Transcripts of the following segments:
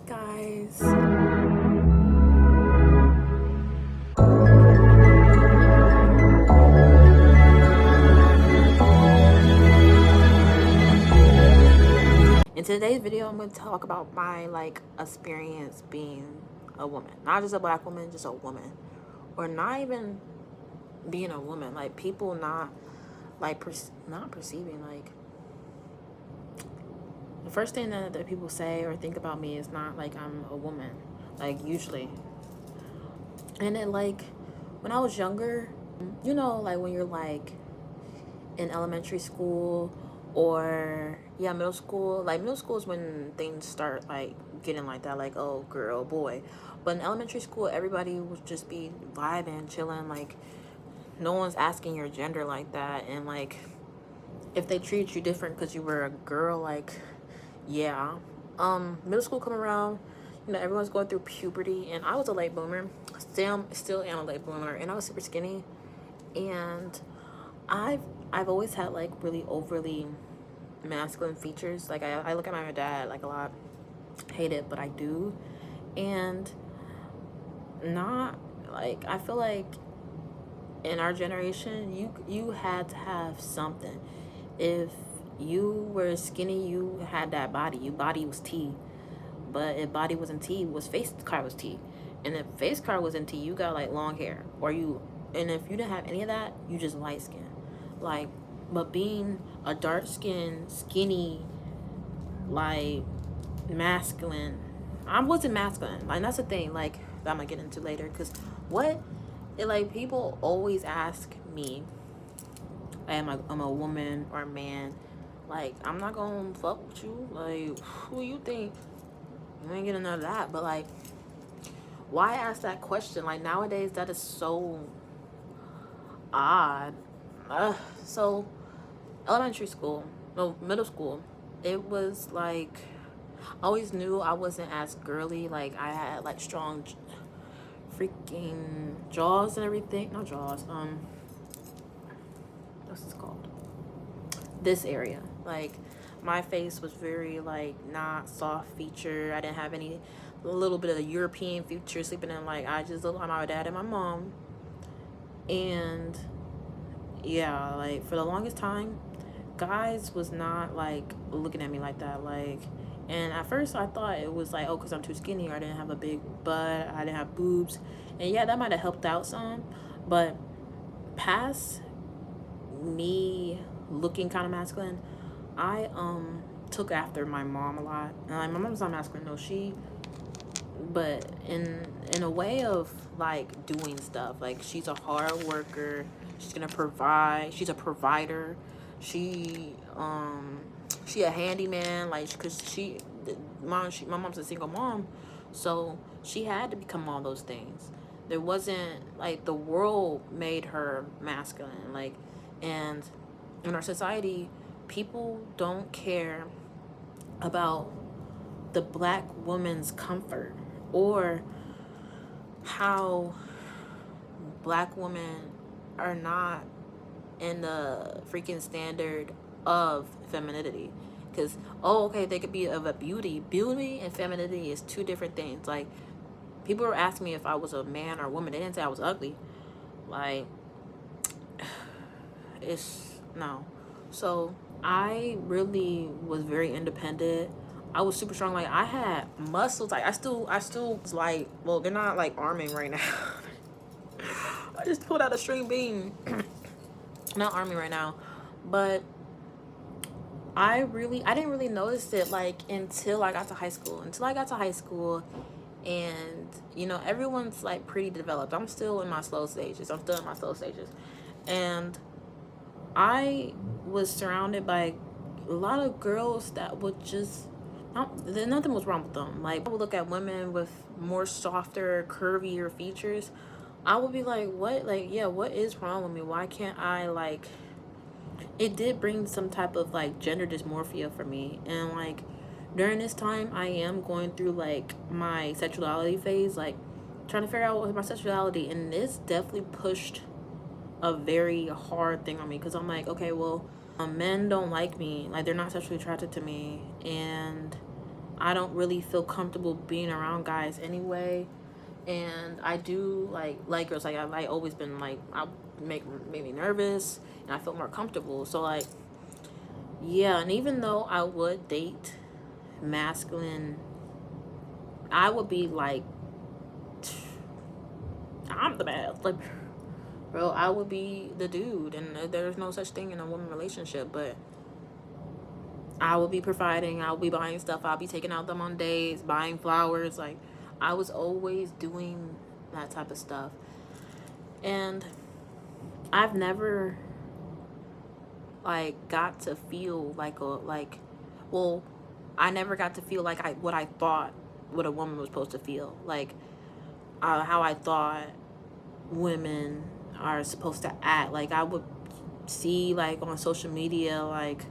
guys. In today's video, I'm going to talk about my experience being a woman. Not just a black woman, just a woman. Or not even being a woman. Like, people not not perceiving, like, the first thing that people say or think about me is not like I'm a woman, like, usually. And then, like, when I was younger, you know, like when you're like in elementary school or middle school. Like, middle school is when things start like getting like that, like, oh, girl, boy. But in elementary school, everybody would just be vibing, chilling, like no one's asking your gender like that. And like, if they treat you different because you were a girl, like, yeah. Middle school come around, you know, everyone's going through puberty, and I was a late bloomer. Still am a late bloomer, and I was super skinny. And I've always had like really overly masculine features. Like, I look at my dad like a lot. Hate it, but I do. And not like, I feel like in our generation, you had to have something. If you were skinny, you had that body. Your body was T. But if body wasn't T, face card was T. And if face card wasn't T, you got like long hair. And if you didn't have any of that, you just light skin. Like, but being a dark skin, skinny, like masculine, I wasn't masculine. Like, that's the thing, like, that I'm gonna get into later. Cause like, people always ask me, I'm a woman or a man. Like, I'm not gonna fuck with you. Like, who you think? You ain't getting none of that. But like, why ask that question? Like, nowadays, that is so odd. So elementary school, no, middle school, it was like, I always knew I wasn't as girly. Like, I had like strong freaking jaws and everything. Not jaws, what's this called? This area. Like, my face was very like not soft feature. I didn't have any little bit of the European feature sleeping in. Like, I just looked like my dad and my mom. And yeah, like, for the longest time, guys was not like looking at me like that. Like, and at first I thought it was like, oh, because I'm too skinny, or I didn't have a big butt, I didn't have boobs. And yeah, that might have helped out some. But past me looking kind of masculine, I took after my mom a lot. And like, my mom's not masculine, no, but in a way of like doing stuff. Like, she's a hard worker. She's gonna provide. She's a provider. She a handyman. Like, cause my mom's a single mom, so she had to become all those things. There wasn't like, the world made her masculine. Like, and in our society, people don't care about the black woman's comfort, or how black women are not in the freaking standard of femininity. Because, oh, okay, they could be of a beauty and femininity is two different things. Like, people were asking me if I was a man or a woman. They didn't say I was ugly. Like, it's no. So I really was very independent. I was super strong. Like, I had muscles. Like, I still was like, well, they're not like arming right now. I just pulled out a string bean. Not arming right now. But I didn't really notice it like until I got to high school. And you know, everyone's like pretty developed. I'm still in my slow stages. And I was surrounded by a lot of girls that would just nothing was wrong with them. Like, I would look at women with more softer, curvier features. I would be like, what? Like, yeah, what is wrong with me? Why can't I, like, it did bring some type of like gender dysmorphia for me. And like, during this time, I am going through like my sexuality phase, like trying to figure out what my sexuality, and this definitely pushed a very hard thing on me, because I'm like, okay, well, men don't like me, like, they're not sexually attracted to me, and I don't really feel comfortable being around guys anyway. And I do like girls. Like I always been like, I make me nervous, and I feel more comfortable. So like, yeah. And even though I would date masculine, I would be like, I'm the best. Like, bro, I would be the dude, and there's no such thing in a woman relationship. But I will be providing. I'll be buying stuff. I'll be taking out them on dates, buying flowers. Like, I was always doing that type of stuff. And I've never like got to feel like well, I never got to feel like what I thought what a woman was supposed to feel. Like, how I thought women are supposed to act. Like, I would see like on social media, like,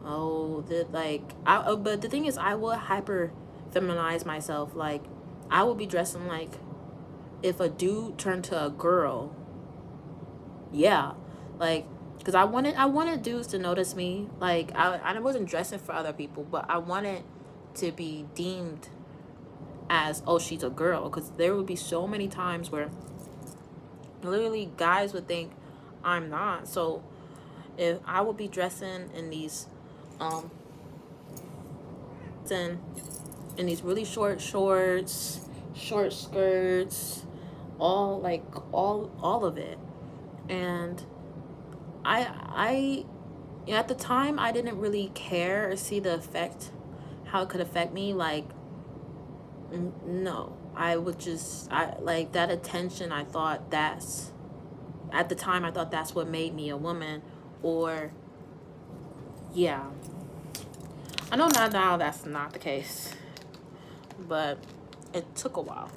oh, that, like, but the thing is, I would hyper feminize myself. Like, I would be dressing like if a dude turned to a girl. Yeah, like, because I wanted dudes to notice me. Like, I wasn't dressing for other people, but I wanted to be deemed as, oh, she's a girl. Because there would be so many times where literally guys would think I'm not. So if I would be dressing in these um in these really short shorts, short skirts, all of it. And I at the time I didn't really care or see the effect, how it could affect me. Like, no, I would just, I like that attention. I thought that's, at the time I thought that's what made me a woman. Or, yeah, I know now that's not the case, but it took a while.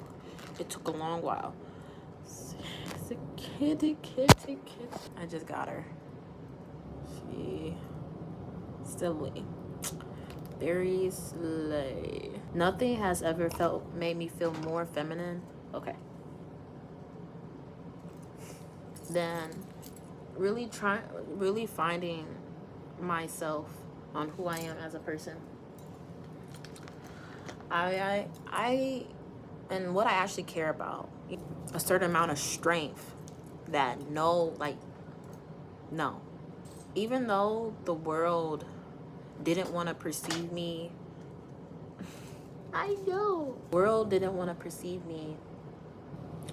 It took a long while. It's a kitty. I just got her. She silly. Very slay. Nothing has ever made me feel more feminine. Okay. Than really finding myself on who I am as a person. I and what I actually care about. A certain amount of strength that no. Even though the world didn't want to perceive me, I know. World didn't want to perceive me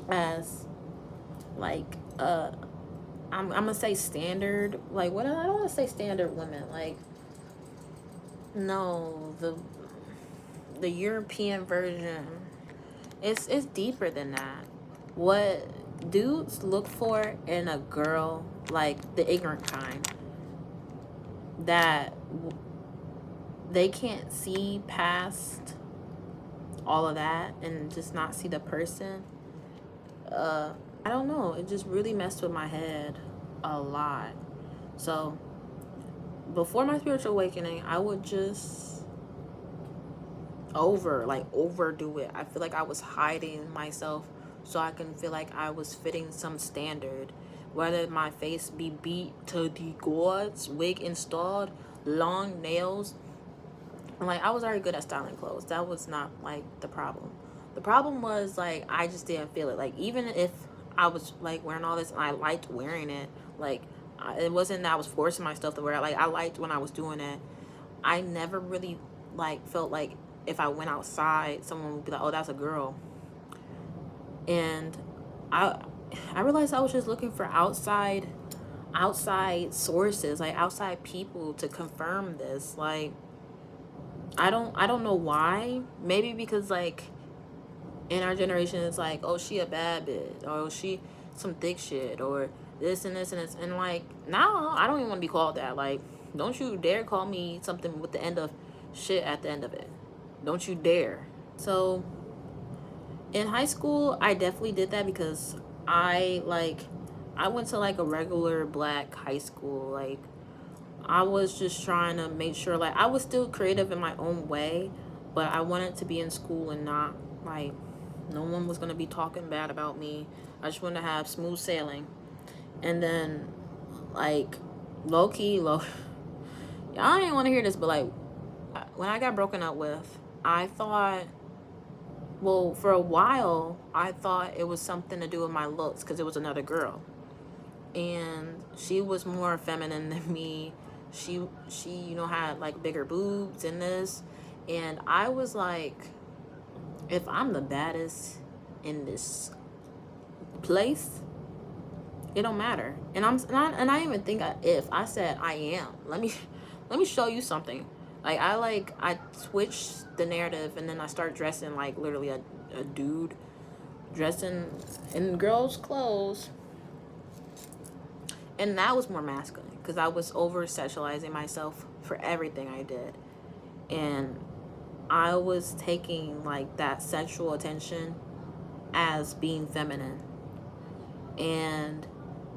as like I'm gonna say standard. Like, what, I don't want to say standard women. Like, no, the European version. It's deeper than that. What dudes look for in a girl, like the ignorant kind, that they can't see past all of that and just not see the person. I don't know, it just really messed with my head a lot. So before my spiritual awakening, I would just overdo it. I feel like I was hiding myself so I can feel like I was fitting some standard, whether my face be beat to the gods, wig installed, long nails. Like, I was already good at styling clothes. That was not like the problem. The problem was, like, I just didn't feel it. Like, even if I was like wearing all this and I liked wearing it, like, it wasn't that I was forcing myself to wear it. Like, I liked when I was doing it. I never really like felt like if I went outside, someone would be like, oh, that's a girl. And I realized I was just looking for outside sources, like outside people to confirm this. Like, I don't know why. Maybe because, like, in our generation it's like, oh, she a bad bitch, or she some thick shit, or this and this and this. And like, now I don't even want to be called that. Like, don't you dare call me something with the end of shit at the end of it. Don't you dare. So in high school I definitely did that because I went to like a regular black high school. Like, I was just trying to make sure, like, I was still creative in my own way, but I wanted to be in school and not, like, no one was going to be talking bad about me. I just wanted to have smooth sailing. And then, like, low-key, y'all ain't want to hear this, but, like, when I got broken up with, I thought, well, for a while, I thought it was something to do with my looks because it was another girl. And she was more feminine than me. She, had like bigger boobs and this. And I was like, if I'm the baddest in this place, it don't matter. And I'm not, and I even think if I said I am. Let me show you something. I switched the narrative and then I start dressing like literally a dude dressing in girls' clothes. And that was more masculine because I was over sexualizing myself for everything I did. And I was taking like that sexual attention as being feminine. And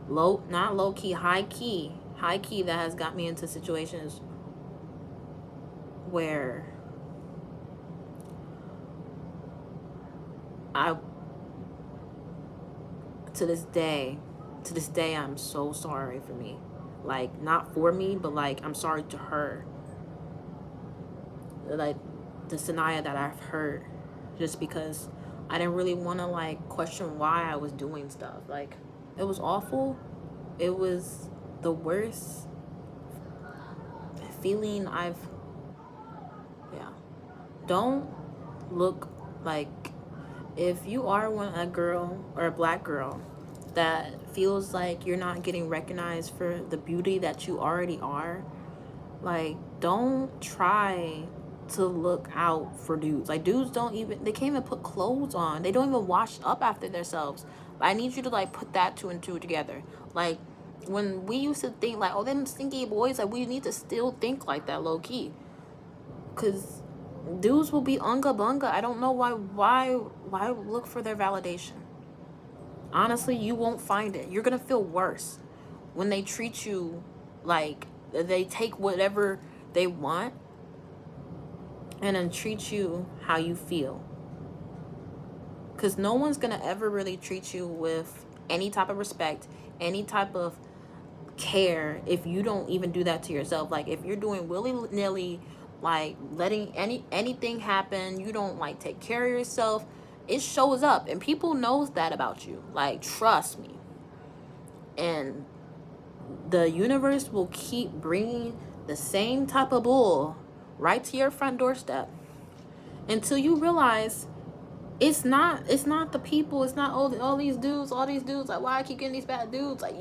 not low key, high key, that has got me into situations where I, to this day, I'm so sorry for me. Like, not for me, but like, I'm sorry to her. Like, the Sanaya that I've heard, just because I didn't really want to like question why I was doing stuff. Like, it was awful. It was the worst feeling yeah. Don't look like, if you are a girl or a black girl that feels like you're not getting recognized for the beauty that you already are, like, don't try to look out for dudes. Like, dudes they can't even put clothes on. They don't even wash up after themselves. I need you to like put that two and two together. Like, when we used to think like, oh, them stinky boys, like, we need to still think like that low key. Cause dudes will be unga bunga. I don't know why look for their validation. Honestly, you won't find it. You're gonna feel worse when they treat you like they take whatever they want and then treat you how you feel. Because no one's gonna ever really treat you with any type of respect, any type of care if you don't even do that to yourself. Like, if you're doing willy-nilly, like letting anything happen, you don't like take care of yourself, it shows up and people knows that about you. Like, trust me. And the universe will keep bringing the same type of bull right to your front doorstep until you realize it's not the people, it's not all these dudes, like, why I keep getting these bad dudes. Like,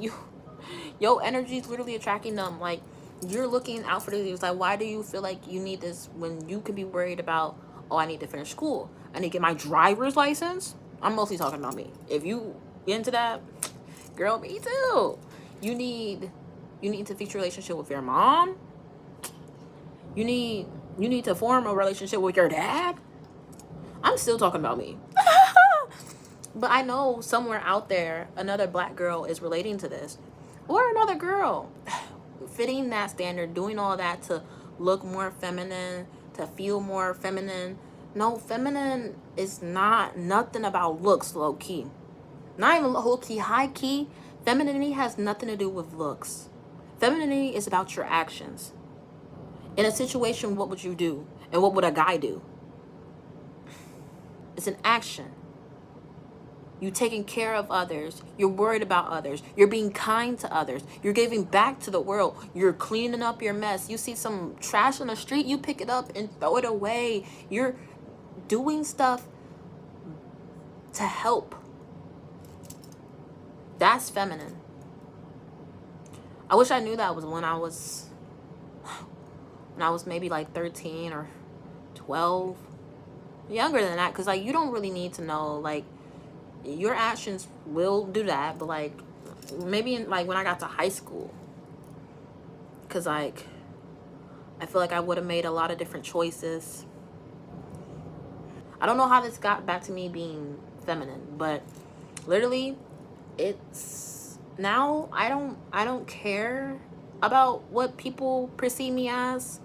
your energy is literally attracting them. Like, you're looking out for the dudes. Like, why do you feel like you need this when you could be worried about, oh, I need to finish school, I need to get my driver's license? I'm mostly talking about me. If you get into that, girl, me too. You need to fix your relationship with your mom. You need to form a relationship with your dad. I'm still talking about me. But I know somewhere out there, another black girl is relating to this. Or another girl fitting that standard, doing all that to look more feminine, to feel more feminine. No, feminine is not nothing about looks, low key. Not even low key, high key. Femininity has nothing to do with looks. Femininity is about your actions. In a situation, what would you do? And what would a guy do? It's an action. You're taking care of others. You're worried about others. You're being kind to others. You're giving back to the world. You're cleaning up your mess. You see some trash on the street, you pick it up and throw it away. You're doing stuff to help. That's feminine. I wish I knew that was when I was maybe like 13 or 12. Younger than that, because like, you don't really need to know. Like, your actions will do that, but like, maybe like when I got to high school, because like, I feel like I would have made a lot of different choices. I don't know how this got back to me being feminine, but literally, it's now I don't care about what people perceive me as.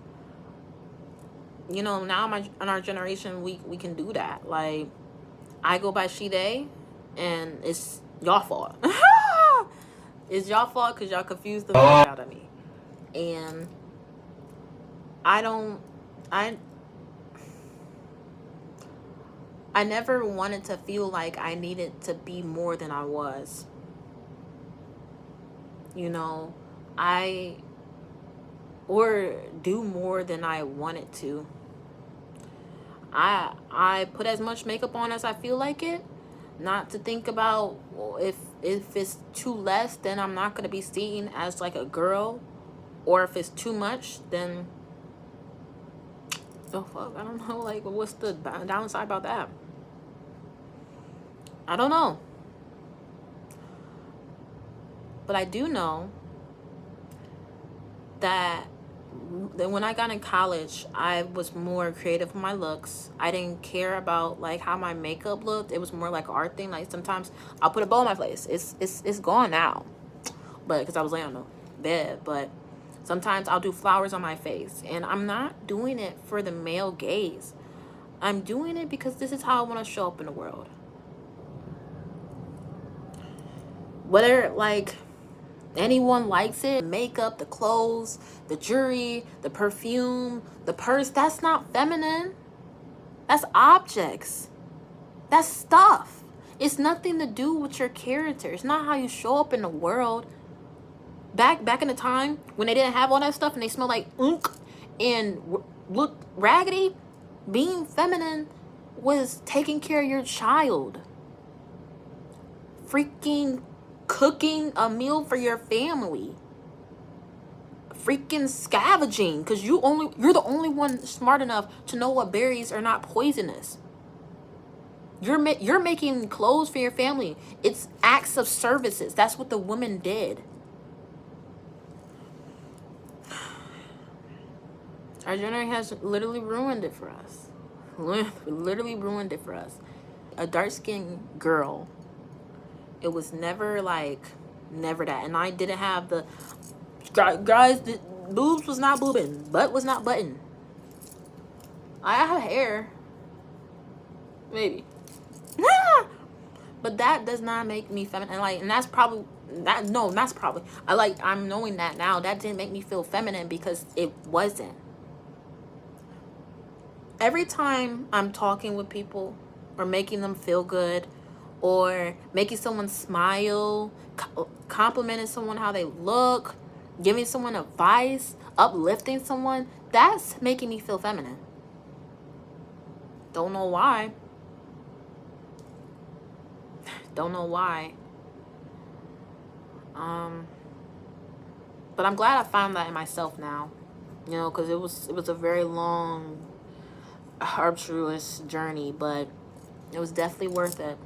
You know, now in our generation, we can do that. Like, I go by she, they, and it's y'all fault. It's y'all fault because y'all confused the fuck out of me. And I don't I I never wanted to feel like I needed to be more than I was. You know, I or do more than I wanted to. I put as much makeup on as I feel like it, not to think about, well, if it's too less, then I'm not gonna be seen as like a girl, or if it's too much, then oh fuck, I don't know, like what's the downside about that? I don't know, but I do know that when I got in college, I was more creative with my looks. I didn't care about like how my makeup looked. It was more like an art thing. Like sometimes I'll put a bow on my face. It's gone now, but because I was laying on the bed. But sometimes I'll do flowers on my face, and I'm not doing it for the male gaze. I'm doing it because this is how I want to show up in the world. Whether like anyone likes it, makeup, the clothes, the jewelry, the perfume, the purse, that's not feminine. That's objects. That's stuff. It's nothing to do with your character. It's not how you show up in the world. Back in the time when they didn't have all that stuff and they smelled like unk and looked raggedy, being feminine was taking care of your child. Freaking cooking a meal for your family, freaking scavenging, because you're the only one smart enough to know what berries are not poisonous. You're making clothes for your family. It's acts of services. That's what the women did. Our generation has literally ruined it for us. Literally ruined it for us. A dark-skinned girl, it was never like, never that. And I didn't have the, guys, the boobs was not boobing, butt was not button. I have hair, maybe. But that does not make me feminine. Like, and that's probably, that's probably, I'm knowing that now. That didn't make me feel feminine because it wasn't. Every time I'm talking with people or making them feel good, or making someone smile, complimenting someone how they look, giving someone advice, uplifting someone, that's making me feel feminine. Don't know why. Don't know why. But I'm glad I found that in myself now. You know, because it was a very long, arduous journey, but it was definitely worth it.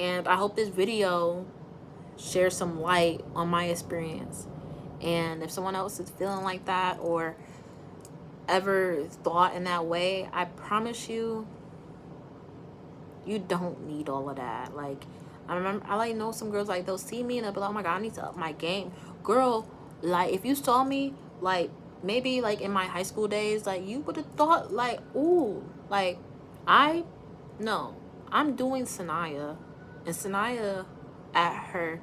And I hope this video shares some light on my experience. And if someone else is feeling like that or ever thought in that way, I promise you, you don't need all of that. Like, I remember, I know some girls, like, they'll see me and they'll be like, oh my God, I need to up my game. Girl, like, if you saw me, like, maybe, like, in my high school days, like, you would have thought, like, ooh, like, no, I'm doing Sanaya. And Sanaya, at her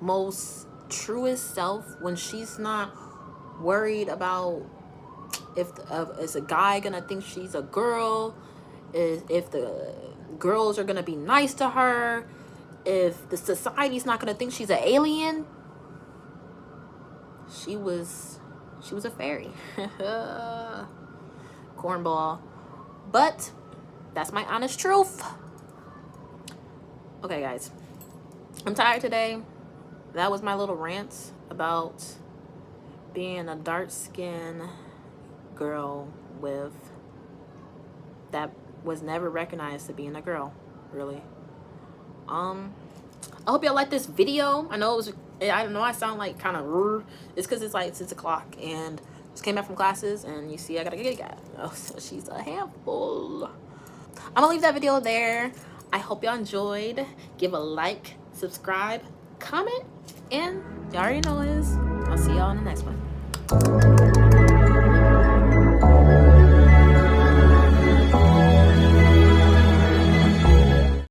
most truest self, when she's not worried about if is a guy gonna think she's a girl, if the girls are gonna be nice to her, if the society's not gonna think she's an alien, she was a fairy. Cornball. But that's my honest truth. Okay, guys, I'm tired today. That was my little rant about being a dark-skinned girl that was never recognized to being a girl, really. I hope y'all like this video. I know I sound like kind of, it's because it's like 6 o'clock and just came back from classes, and you see I gotta get it. Oh, so she's a handful. I'm gonna leave that video there. I hope y'all enjoyed. Give a like, subscribe, comment, and y'all already know this. I'll see y'all in the next one.